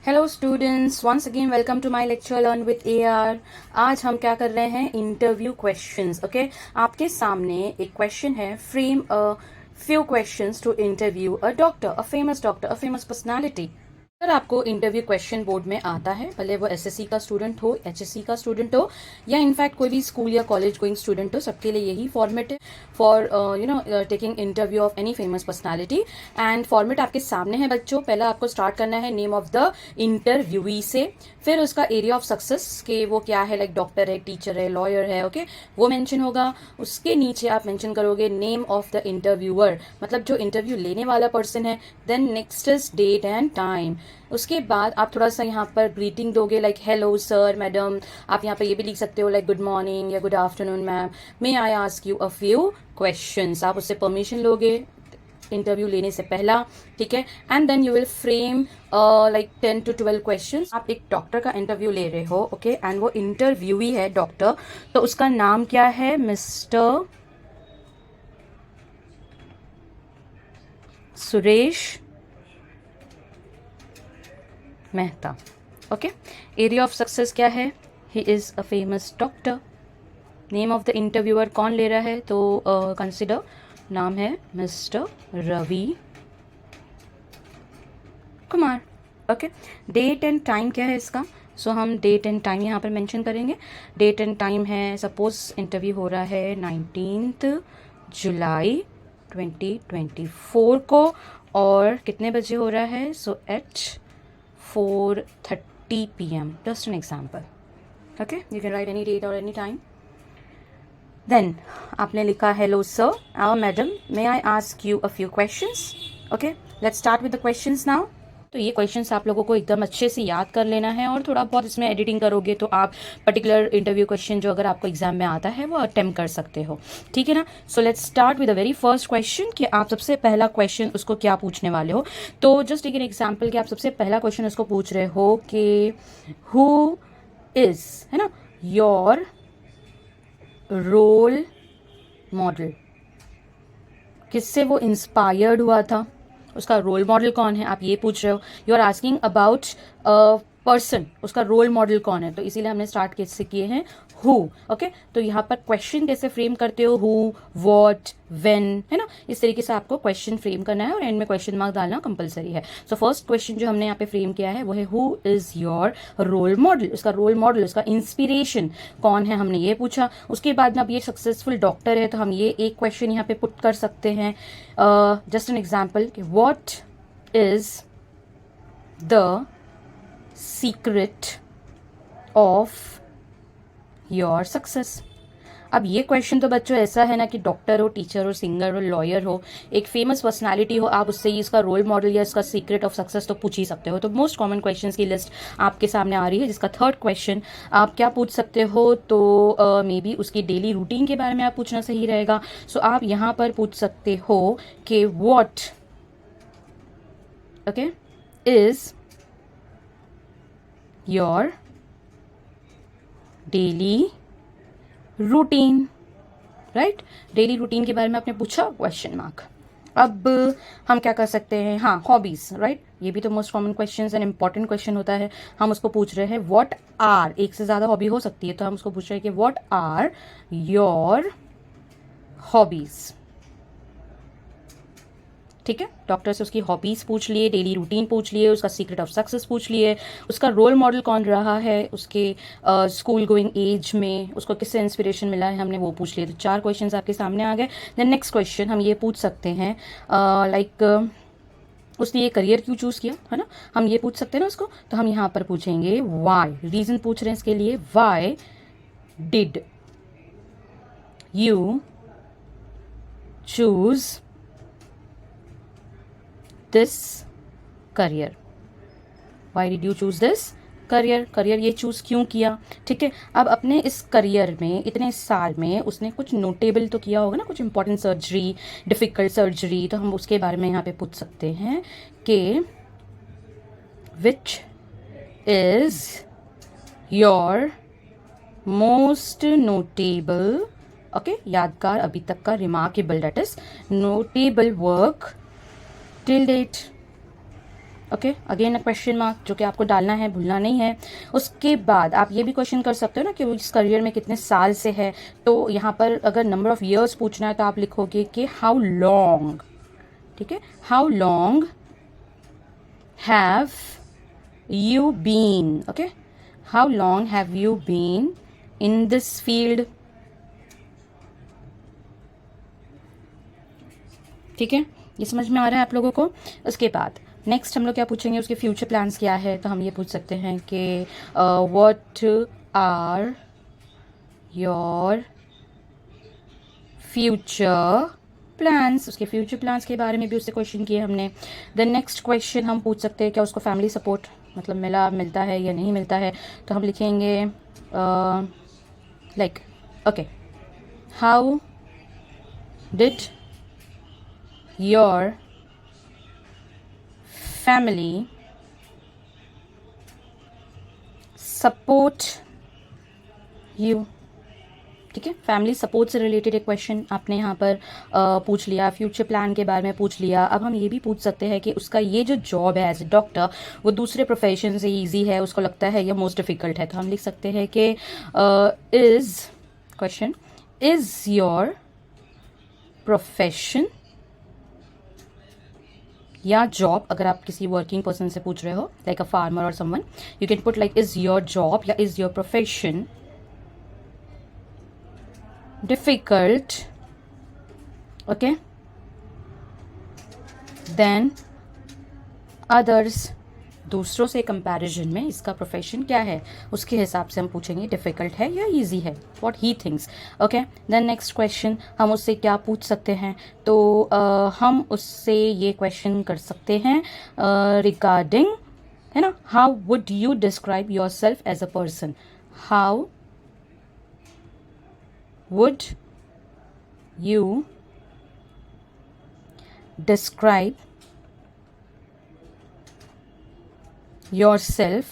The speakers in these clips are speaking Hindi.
Hello students, once again welcome to my lecture learn with AR. आज हम क्या कर रहे हैं? Interview questions. ओके, आपके सामने एक क्वेश्चन है, frame a few questions to interview a doctor, a famous personality. अगर आपको इंटरव्यू क्वेश्चन बोर्ड में आता है, भले वो एसएससी का स्टूडेंट हो, एचएससी का स्टूडेंट हो, या इनफैक्ट कोई भी स्कूल या कॉलेज गोइंग स्टूडेंट हो, सबके लिए यही फॉर्मेट है for taking interview of any famous personality. And format आपके सामने है बच्चों। पहला आपको स्टार्ट करना है नेम ऑफ द इंटरव्यूई से, फिर उसका एरिया ऑफ सक्सेस के वो क्या है, लाइक डॉक्टर है, टीचर है, लॉयर है, ओके, वो मेंशन होगा। उसके नीचे आप मेंशन करोगे नेम ऑफ द इंटरव्यूअर, मतलब जो इंटरव्यू लेने वाला पर्सन है। Then next is date and time. उसके बाद आप थोड़ा सा यहाँ पर ग्रीटिंग दोगे, लाइक हेलो सर, मैडम। आप यहाँ पर ये भी लिख सकते हो लाइक गुड मॉर्निंग या good afternoon ma'am, may I ask you a few questions. आप उससे परमिशन लोगे इंटरव्यू लेने से पहला, ठीक है। And then you will frame like 10 to 12 questions. आप एक डॉक्टर का इंटरव्यू ले रहे हो, ओके, एंड वो इंटरव्यूई है डॉक्टर, तो उसका नाम क्या है? Mister Suresh Mehta, okay. Area of success क्या है? He is a famous doctor. Name of the interviewer कौन ले रहा है? तो कंसिडर नाम है mister Ravi Kumar, okay. Date and time क्या है इसका? सो हम डेट एंड टाइम यहाँ पर मेंशन करेंगे। डेट एंड टाइम है, सपोज इंटरव्यू हो रहा है 19 जुलाई 2024 को, और कितने बजे हो रहा है? सो eight 4:30 PM, just an example, okay, you can write any date or any time. Then आपने लिखा hello sir or madam, may I ask you a few questions? Okay, let's start with the questions now. तो ये क्वेश्चंस आप लोगों को एकदम अच्छे से याद कर लेना है, और थोड़ा बहुत इसमें एडिटिंग करोगे तो आप पर्टिकुलर इंटरव्यू क्वेश्चन जो अगर आपको एग्जाम में आता है वो अटेम्प्ट कर सकते हो, ठीक है ना। So let's start with the very first question कि आप सबसे पहला क्वेश्चन उसको क्या पूछने वाले हो। तो जस्ट टेक एन एग्जाम्पल कि आप सबसे पहला क्वेश्चन उसको पूछ रहे हो कि हु इज, है ना, योर रोल मॉडल। किससे वो इंस्पायर्ड हुआ था, उसका रोल मॉडल कौन है, आप ये पूछ रहे हो। You are asking about person, उसका रोल मॉडल कौन है, तो इसीलिए हमने स्टार्ट कैसे किए हैं, हु, ओके। तो यहाँ पर क्वेश्चन कैसे फ्रेम करते हो, हु, व्हाट, व्हेन, है ना, इस तरीके से आपको क्वेश्चन फ्रेम करना है, और एंड में क्वेश्चन मार्क डालना कंपलसरी है। सो फर्स्ट क्वेश्चन जो हमने यहाँ पे फ्रेम किया है वो है who is your role model. उसका रोल मॉडल, उसका इंस्पिरेशन कौन है, हमने ये पूछा। उसके बाद में अब ये सक्सेसफुल डॉक्टर है, तो हम ये एक क्वेश्चन यहाँ पे पुट कर सकते हैं, जस्ट एन एग्जाम्पल कि what is the secret of your success. अब ये क्वेश्चन तो बच्चों ऐसा है ना कि डॉक्टर हो, टीचर हो, सिंगर हो, लॉयर हो, एक फेमस पर्सनालिटी हो, आप उससे ही इसका रोल मॉडल या इसका सीक्रेट ऑफ सक्सेस तो पूछ ही सकते हो। तो मोस्ट कॉमन क्वेश्चंस की लिस्ट आपके सामने आ रही है, जिसका थर्ड क्वेश्चन आप क्या पूछ सकते हो, तो मे बी उसकी डेली रूटीन के बारे में आप पूछना सही रहेगा। सो आप यहाँ पर पूछ सकते हो कि what, okay, is your daily routine, right. Daily routine के बारे में आपने पूछा, क्वेश्चन मार्क। अब हम क्या कर सकते हैं, हाँ, हॉबीज, राइट, ये भी तो most common question and important question होता है। हम उसको पूछ रहे हैं व्हाट आर, एक से ज़्यादा हॉबी हो सकती है, तो हम उसको पूछ रहे हैं कि व्हाट आर योर हॉबीज, ठीक है। डॉक्टर से उसकी हॉबीज पूछ लिए, डेली रूटीन पूछ लिए, उसका सीक्रेट ऑफ सक्सेस पूछ लिए, उसका रोल मॉडल कौन रहा है, उसके स्कूल गोइंग एज में उसको किससे इंस्पिरेशन मिला है, हमने वो पूछ लिए। तो 4 क्वेश्चंस आपके सामने आ गए। देन नेक्स्ट क्वेश्चन हम ये पूछ सकते हैं, लाइक उसने ये करियर क्यों चूज़ किया, है ना, हम ये पूछ सकते हैं ना उसको। तो हम यहाँ पर पूछेंगे वाई, रीज़न पूछ रहे हैं इसके लिए, why did you choose this career, why did you choose this career, career ये चूज़ क्यों किया, ठीक है। अब अपने इस करियर में इतने साल में उसने कुछ नोटेबल तो किया होगा ना, कुछ इंपॉर्टेंट सर्जरी, डिफ़िकल्ट सर्जरी, तो हम उसके बारे में यहाँ पे पूछ सकते हैं कि which is your most notable, okay, यादगार, अभी तक का, remarkable, that is notable work till date, okay, again a question mark जो कि आपको डालना है, भूलना नहीं है। उसके बाद आप ये भी क्वेश्चन कर सकते हो ना कि वो इस करियर में कितने साल से है, तो यहाँ पर अगर नंबर ऑफ ईयर्स पूछना है तो आप लिखोगे कि हाउ लॉन्ग, ठीक है, how long have you been, okay, how long have you been in this field, ठीक है, ये समझ में आ रहा है आप लोगों को। उसके बाद नेक्स्ट हम लोग क्या पूछेंगे, उसके फ्यूचर प्लान्स क्या है, तो हम ये पूछ सकते हैं कि what are your future plans, उसके फ्यूचर प्लान्स के बारे में भी उससे क्वेश्चन किए हमने। देन नेक्स्ट क्वेश्चन हम पूछ सकते हैं क्या उसको फैमिली सपोर्ट मतलब मिलता है या नहीं मिलता है, तो हम लिखेंगे like okay, how did your family support you, ठीक है, फैमिली सपोर्ट से रिलेटेड एक क्वेश्चन आपने यहाँ पर पूछ लिया, फ्यूचर प्लान के बारे में पूछ लिया। अब हम ये भी पूछ सकते हैं कि उसका ये जो जॉब है एज ए डॉक्टर वो दूसरे प्रोफेशन से ईजी है, उसको लगता है या मोस्ट डिफ़िकल्ट है, तो हम लिख सकते हैं कि is question is your profession या जॉब, अगर आप किसी वर्किंग पर्सन से पूछ रहे हो लाइक अ फार्मर और someone, you can put like is your job या is your profession difficult, okay, then others, दूसरों से कंपैरिजन में इसका प्रोफेशन क्या है उसके हिसाब से हम पूछेंगे डिफ़िकल्ट है या इजी है, what he thinks, okay. Then next question हम उससे क्या पूछ सकते हैं, तो हम उससे ये क्वेश्चन कर सकते हैं रिगार्डिंग, है ना, how would you describe your self as a person, हाउ would you describe yourself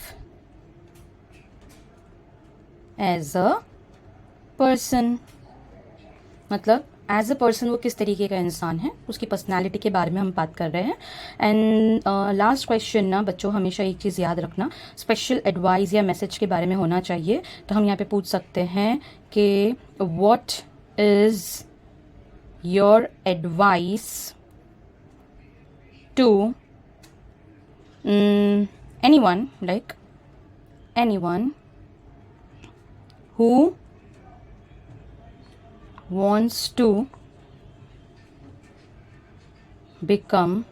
as a person, मतलब एज अ पर्सन वो किस तरीके का इंसान है, उसकी पर्सनैलिटी के बारे में हम बात कर रहे हैं। एंड लास्ट क्वेश्चन ना बच्चों हमेशा एक चीज़ याद रखना, स्पेशल एडवाइस या मैसेज के बारे में होना चाहिए, तो हम यहाँ पे पूछ सकते हैं कि what is your advice to anyone, like anyone who wants to become,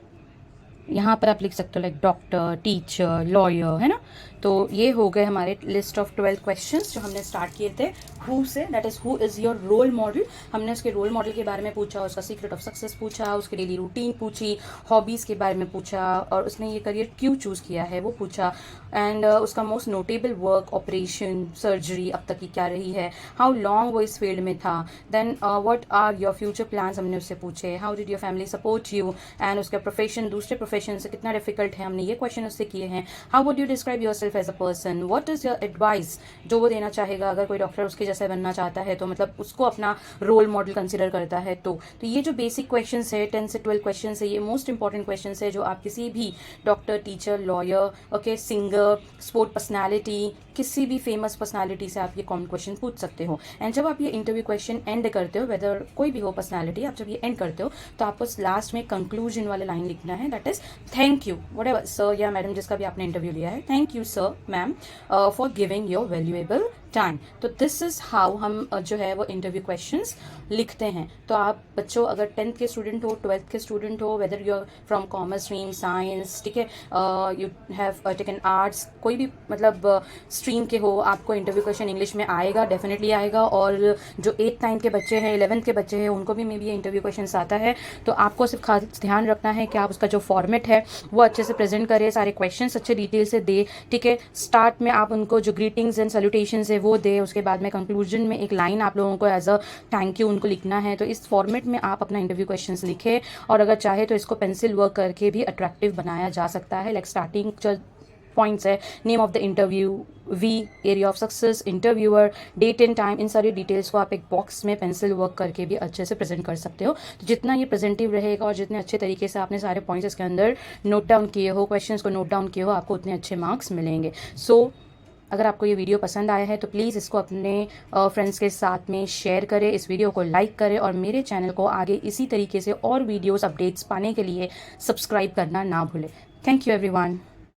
यहाँ पर आप लिख सकते हो लाइक डॉक्टर, टीचर, लॉयर, है ना। तो ये हो गए हमारे लिस्ट ऑफ 12 क्वेश्चंस जो हमने स्टार्ट किए थे हु से, that is who is your role model. हमने उसके रोल मॉडल के बारे में पूछा, उसका सीक्रेट ऑफ सक्सेस पूछा, उसकी डेली रूटीन पूछी, हॉबीज़ के बारे में पूछा, और उसने ये करियर क्यों चूज़ किया है वो पूछा, एंड उसका most notable work, operation, surgery अब तक की क्या रही है, हाउ लॉन्ग वो इस फील्ड में था, then what are your future plans हमने उससे पूछे, how did your family support you, and उसका प्रोफेशन दूसरे प्रोफेशन से कितना डिफिकल्ट है, हमने ये क्वेश्चन उससे किए हैं। How would you describe your self as a person, what is your advice जो वो देना चाहेगा, अगर कोई डॉक्टर उसके जैसा बनना चाहता है तो मतलब उसको अपना रोल मॉडल कंसिडर करता है, तो ये जो बेसिक क्वेश्चन है 10 से 12 क्वेश्चन है, ये मोस्ट इंपॉर्टेंट क्वेश्चन है जो आप किसी भी doctor, teacher, lawyer, okay, singer, sport personality, किसी भी फेमस पर्सनैलिटी से आप ये कॉमन क्वेश्चन पूछ सकते हो। एंड जब आप ये इंटरव्यू क्वेश्चन एंड करते हो, वेदर कोई भी हो पर्सनैलिटी, आप जब ये एंड करते हो तो आपको लास्ट में कंक्लूजन वाला लाइन लिखना है, that is thank you whatever sir या मैडम जिसका भी आपने इंटरव्यू लिया है, thank you sir ma'am for giving your valuable time. तो दिस इज़ हाउ हम जो है वो इंटरव्यू क्वेश्चंस लिखते हैं। तो आप बच्चों अगर 10th के स्टूडेंट हो, 12th के स्टूडेंट हो, whether you are from commerce stream, science, ठीक है, यू हैव टेकन आर्ट्स, कोई भी मतलब स्ट्रीम के हो, आपको इंटरव्यू क्वेश्चन इंग्लिश में आएगा, डेफिनेटली आएगा। और जो 8th 9th के बच्चे हैं, 11th के बच्चे हैं, उनको भी मे बी ये इंटरव्यू क्वेश्चन आता है। तो आपको सिर्फ खास ध्यान रखना है कि आप उसका जो फॉर्मेट है वो अच्छे से प्रेजेंट करें, सारे क्वेश्चन अच्छे डिटेल से दे, ठीक है। स्टार्ट में आप उनको जो ग्रीटिंग्स एंड सैल्यूटेशन है वो दे, उसके बाद में कंक्लूजन में एक लाइन आप लोगों को एज अ थैंक यू उनको लिखना है। तो इस फॉर्मेट में आप अपना इंटरव्यू क्वेश्चंस लिखें, और अगर चाहे तो इसको पेंसिल वर्क करके भी अट्रैक्टिव बनाया जा सकता है। लाइक स्टार्टिंग पॉइंट्स है, नेम ऑफ द इंटरव्यू, वी, area of success, interviewer, date and time, इन सारी डिटेल्स को आप एक बॉक्स में पेंसिल वर्क करके भी अच्छे से प्रेजेंट कर सकते हो। तो जितना ये प्रेजेंटिव रहेगा और जितने अच्छे तरीके से आपने सारे पॉइंट्स इसके अंदर नोट डाउन किए हो, क्वेश्चंस को नोट डाउन किए हो, आपको उतने अच्छे मार्क्स मिलेंगे। सो अगर आपको ये वीडियो पसंद आया है तो प्लीज़ इसको अपने फ्रेंड्स के साथ में शेयर करें, इस वीडियो को लाइक करें और मेरे चैनल को आगे इसी तरीके से और वीडियोस अपडेट्स पाने के लिए सब्सक्राइब करना ना भूलें। Thank you everyone.